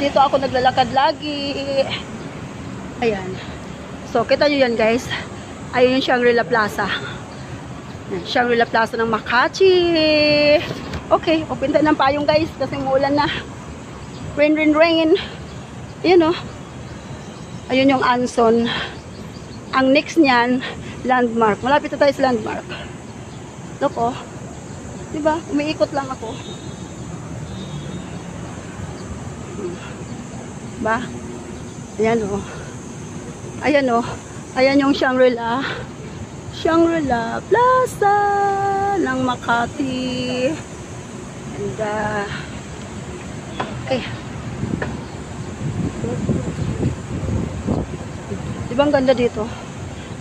dito ako naglalakad lagi. Ayan. So, kita nyo yan guys. Ayun yung Shangri-La Plaza. Shangri-La Plaza ng Makati. Okay, open tayo ng payong guys kasi muulan na. Rain, rain, rain. Ayan o. Ayun yung Anson. Ang next niyan, Landmark. Malapit na tayo sa Landmark. Look o. Diba? Umiikot lang ako. Ba? Ayan o. Ayan o. Ayan yung Shangri-La. Shangri-La Plaza ng Makati. And okay. Diba ang ganda dito?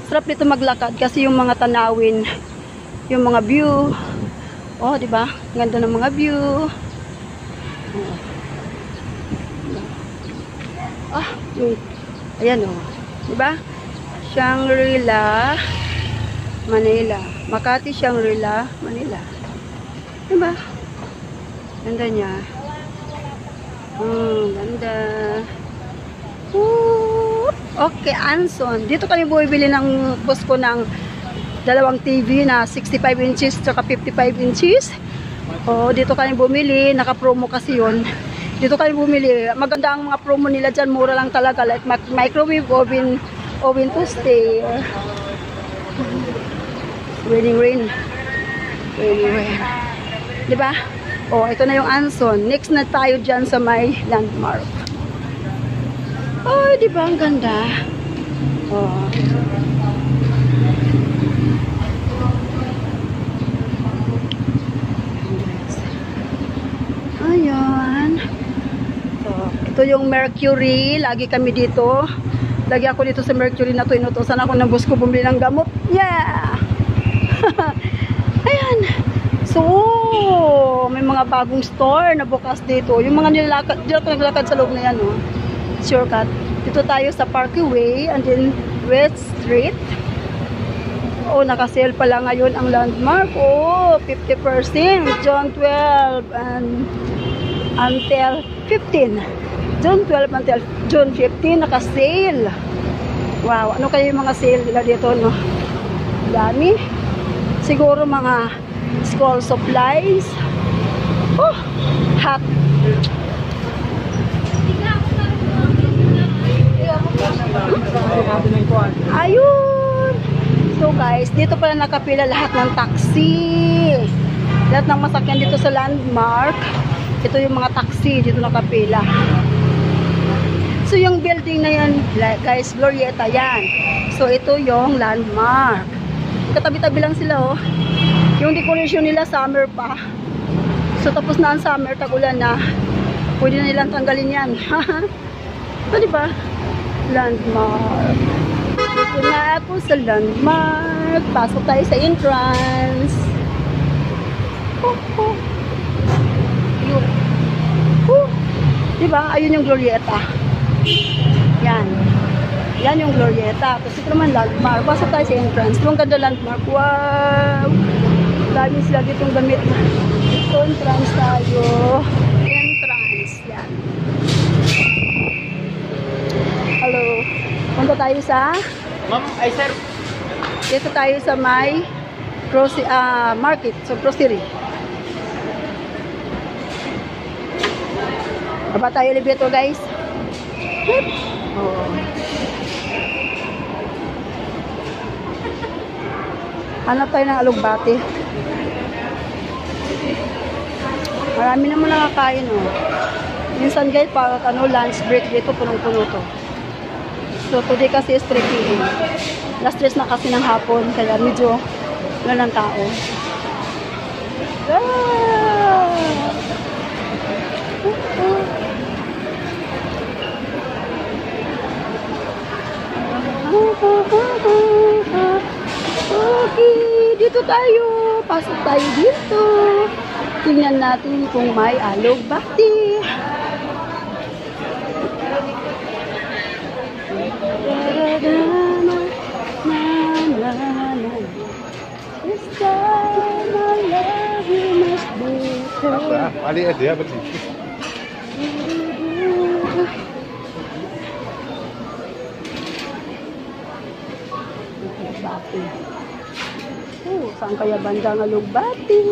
Sarap dito maglakad kasi yung mga tanawin, yung mga view. Oh, diba? Ganda ng mga view. Ah, ayan o. Diba? Shangri-La Manila. Makati, Shangri-La Manila. Diba? Ganda niya. Ganda. Okay, Anson. Dito kami bumibili ng boss ko ng dalawang TV na 65 inches at 55 inches. Oh, dito kami bumili. Naka-promo kasi yun. Dito kami bumili. Maganda ang mga promo nila dyan. Mura lang talaga. Like microwave oven toaster. Raining rain. Raining rain. Diba? Oh, ito na yung Anson. Next na tayo dyan sa may Landmark. Oh, diba? Ang ganda. Oh. Ayan. So, ito yung Mercury. Lagi kami dito. Lagi ako dito sa Mercury na to. Inutusan ako ng boss ko bumili ng gamot. Yeah! Ayan. So, may mga bagong store na bukas dito. Yung mga nilalakad, dito ako naglalakad sa loob na yan, oh. Shortcut. Dito tayo sa Parkway and then West Street. Oh, naka-sale pala ngayon ang Landmark. Oh, 50%. June 12 and until 15. June 12 until June 15 naka-sale. Wow, ano kayo yung mga sale nila dito, no? Dami. Siguro mga school supplies. Oh, hat. Ayun. So guys, dito pala nakapila lahat ng taxi. Lahat ng masakyan dito sa Landmark. Ito yung mga taxi dito nakapila. So yung building na yan, guys, Glorieta yan. So ito yung Landmark. Katabi-tabi lang sila, oh. Yung decoration nila summer pa. So tapos na ang summer, tag-ulan na. Pwede na nilang tanggalin yan. So diba? Landmark. Dito na ako sa Landmark. Pasok tayo sa entrance. Yun. Diba? Ayun yung Glorieta. Yan. Yan yung Glorieta. Tapos ito naman Landmark. Pasok tayo sa entrance. Ito ang ganda Landmark. Wow! Lagi sila ditong gamit. Ito entrance tayo. Entrance. Yan. Hello. Punta tayo sa Ma'am, ay sir. dito tayo sa may market. So grocery. Baba tayo elevator guys. Oh. Hanap tayo ng alugbati. Marami naman nakakain, oh. Minsan guys, para lunch break dito, punong-puno to. So today kasi is 3 p.m. Last dress na kasi ng hapon, kaya medyo wala ng tao. Okay, dito tayo. Pasok tayo dito. Tingnan natin kung may alugbati. Ali, dia berarti. Alugbati. Saan kaya banda ng alugbati?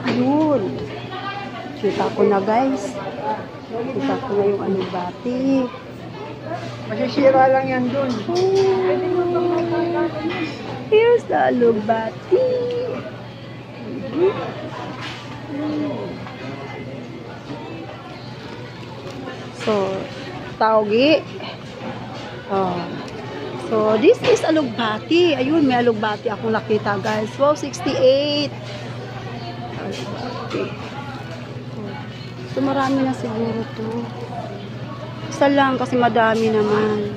Ayun. Kita ko na guys. Kita ko na yung alugbati. Masisira lang yan dun. Here's the alugbati. So, taugi. Oh. So, this is alugbati. Ayun, may alugbati akong nakita, guys. Wow, 68. Alugbati. So, marami na siguro to. Isa lang kasi madami naman.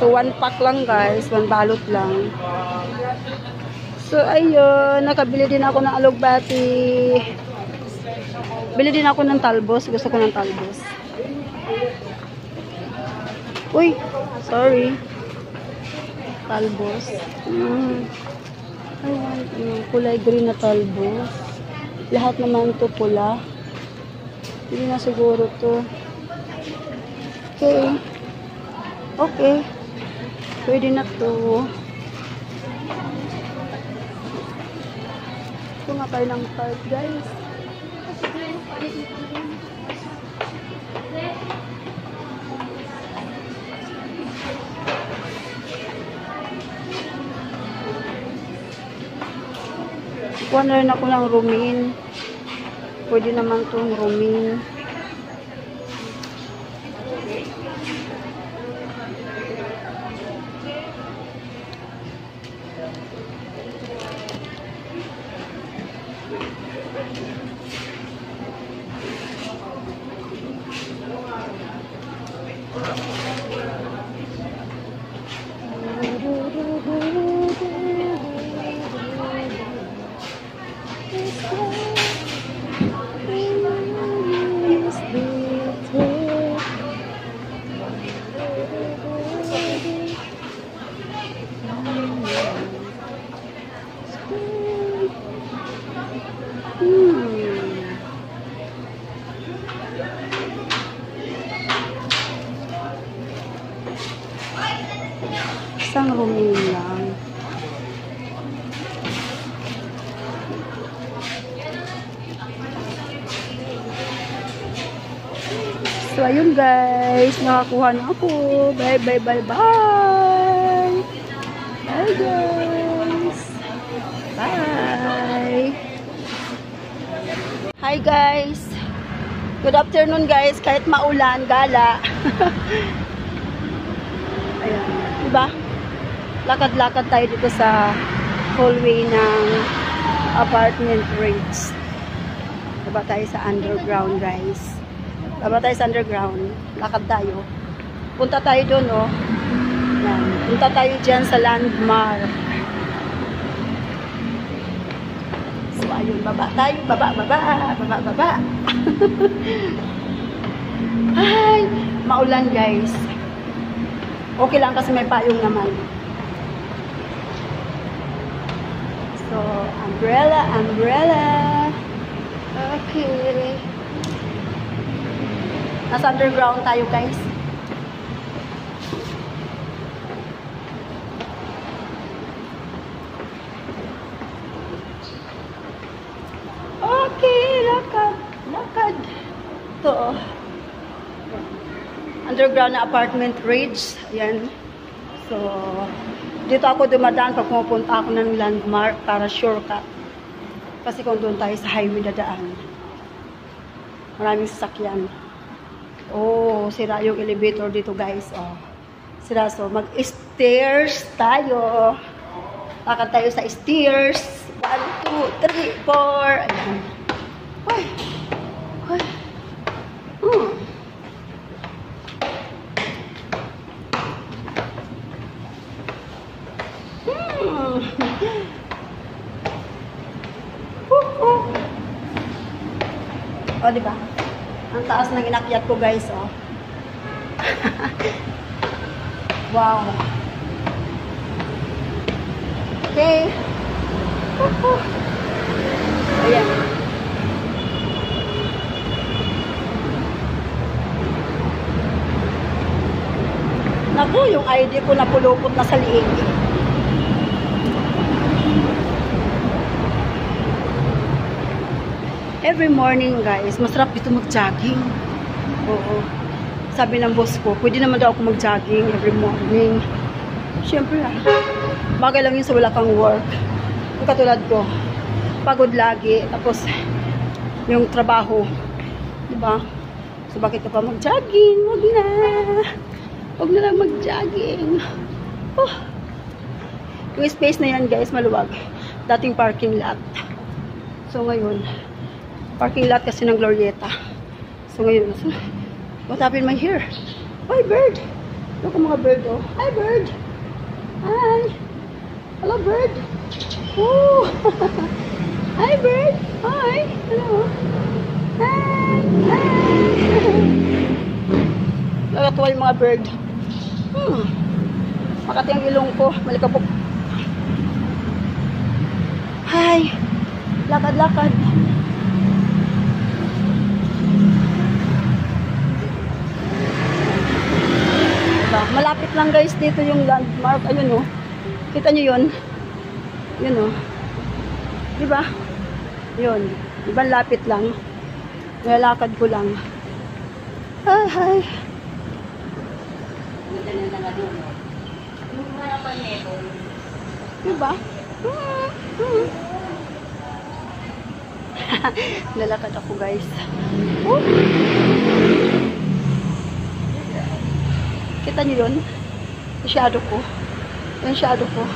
So, 1 pack lang, guys. 1 balot lang. So, ayun. Nakabili din ako ng alugbati. Bili din ako ng talbos. Gusto ko ng talbos. Uy, sorry. Talbos. Ayan, kulay green na talbos. Lahat naman to pula. Hindi na siguro to. Okay. Okay. Pwede na to. Ito nga kayo ng card, guys. Kuha na rin ako ng rumin. Pwede naman itong rumin. Isang rumin lang. So, ayun guys. Nakakuha na ako. Bye, bye, bye, bye. Bye, guys. Bye. Hi, guys. Good afternoon, guys. Kahit maulan, gala. Ayan. Diba? Lakad-lakad tayo dito sa hallway ng apartment rates. Baba tayo sa underground, guys. Baba tayo sa underground. Lakad tayo. Punta tayo doon, oh. Yan. Punta tayo dyan sa landmark. So, ayun. Baba tayo. Baba, baba. Baba, baba. Ay! Maulan, guys. Okay lang kasi may payong naman. So, umbrella, umbrella. Okay. Nasa underground tayo, guys. Okay, lakad. Lakad. Ito, oh. Underground na apartment ridge. Ayan. So, dito ako dumadaan pag pumunta ako ng landmark para shortcut. Kasi kung doon tayo sa highway dadaan, maraming sasakyan. Oh, sira yung elevator dito, guys. Oh, sira. So, mag-stairs tayo. Lakad tayo sa stairs. 1, 2, 3, 4. Ayan. Uy. Uy. O, di ba? Ang taas ng inakyat ko, guys, oh. Wow. Okay. Ayan. Naku, yung ID ko napulupot na sa liig. Every morning, guys, masarap dito mag-jogging. Oo. Sabi ng boss ko, pwede naman daw ako mag-jogging every morning. Siyempre, bagay lang yun sa wala kang work. Yung katulad ko, pagod lagi, tapos yung trabaho. Diba? So, bakit ka pa mag-jogging? Huwag na. Huwag na lang mag-jogging. Oh. Yung space na yan, guys, maluwag. Dating parking lot. So, ngayon, parking lot kasi ng Glorieta. So, ngayon, what happened my hair? Hi, bird! Look ang mga bird, oh. Hi, bird! Hi! Hello, bird! Oh! Hi, bird! Hi! Hello! Hi! Hi! Nakatuwa yung mga bird. Makati ang ilong ko. Malikabok. Hi! Lakad-lakad. Malapit lang, guys, dito yung landmark. Ayun, oh. Kita nyo yun? Yun, oh. Diba? Yun. Diba lapit lang? Nilalakad ko lang. Hi, hi. Diba? Nilalakad ako, guys. Kita nyo yun? Yung shadow ko. Yung shadow ko.